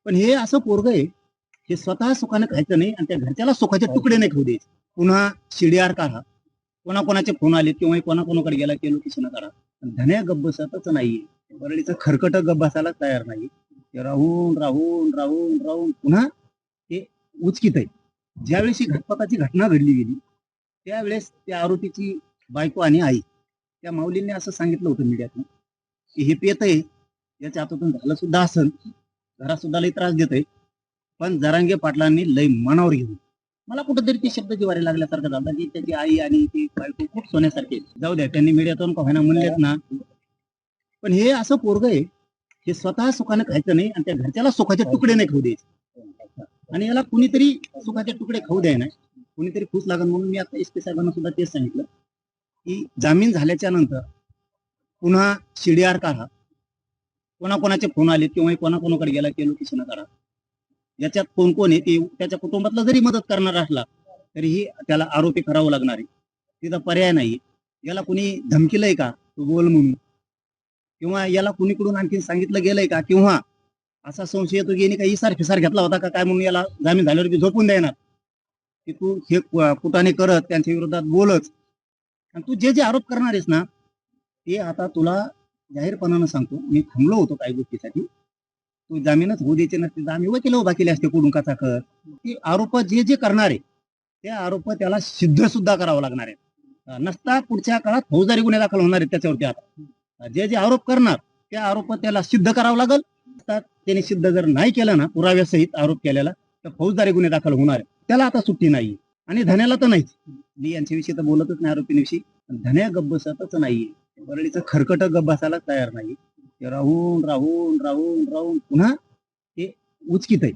पण हे असं पोरग आहे, हे स्वतः सुखाने खायचं नाही आणि त्या घरच्याला सुखाचे तुकडे नाही खाऊ द्यायचे. पुन्हा शिडीआर काढा, कोणाकोणाचे फोन आले किंवा कोणाकोणाकडे गेला की लोकेशन काढा. धन्या गप्प बसतच नाहीये. वरळीचं खरकट गप्प बसायला तयार नाही. ते राहून राहून राहून राहून पुन्हा ते उचकीत आहे. ज्यावेळेस ही घातपाताची घटना घडली गेली त्यावेळेस त्या आरोपीची बायको आणि आई त्या माऊलींनी असं सांगितलं होतं मीडियातून की हे पेत आहे, याच्या हातातून झालं सुद्धा असेल, घरात सुद्धा लई त्रास देत आहे, पण जरांगे पाटलांनी लई मनावर घेऊन मला कुठेतरी ते शब्द जिवारी लागल्यासारखं झालं की त्याची आई आणि ती बायको खूप सोन्यासारखे जाऊ द्या, त्यांनी मीडियातून का होईना म्हणलेत ना. पण हे असं पोरग आहे, हे स्वतः सुखाने खायचं नाही आणि त्या घरच्याला सुखाचे तुकडे नाही खाऊ द्यायचे. आणि याला कुणीतरी सुखाचे तुकडे खाऊ द्याय नाही, कुणीतरी खुश लागल म्हणून मी आता एस पी साहेबांना सुद्धा तेच सांगितलं की जामीन झाल्याच्या नंतर पुन्हा शिडीआर काढा, कोणाकोणाचे फोन आले किंवा कोणाकोणाकडे गेला की लोकेशन काढा. याच्यात कोण कोण आहे ते त्याच्या कुटुंबातला जरी मदत करणार असला तरीही त्याला आरोपी करावं लागणार आहे. तिथं पर्याय नाही. याला कुणी धमकीलंय का तू बोल म्हणून, किंवा याला कुणीकडून आणखी सांगितलं गेलंय का, किंवा असा संशय येतो की काही इसार फिसार घेतला होता का काय म्हणून याला जामीन झाल्यावर झोपून देणार की तू हे कुटाने करत त्यांच्या विरोधात बोलच. आणि तू जे जे आरोप करणार आहेस ना ते आता तुला जाहीरपणानं सांगतो, मी थांबलो होतो काही गोष्टीसाठी. तू जामीनच होऊ द्यायचे नसते तर आम्ही वकील उभा केले असते कुडून कचा कर. ते आरोप जे जे करणार आहे ते आरोप त्याला सिद्ध सुद्धा करावं लागणार आहे. नसता पुढच्या काळात फौजदारी गुन्हे दाखल होणार आहेत त्याच्यावरती. आता जे जे आरोप करणार ते आरोप त्याला सिद्ध करावं लागल. त्याने सिद्ध जर नाही केलं ना पुराव्यासहित आरोप केलेला तर फौजदारी गुन्हे दाखल होणार आहे. त्याला आता सुट्टी नाही. आणि धन्याला तर नाहीच. मी यांच्याविषयी तर बोलतच नाही आरोपींविषयी. धन्या गप्प बसतच नाहीये. वरळीचं खरकट गप्प बसायला तयार नाही. ते राहून राहून राहून राहून पुन्हा ते उचकीत आहे.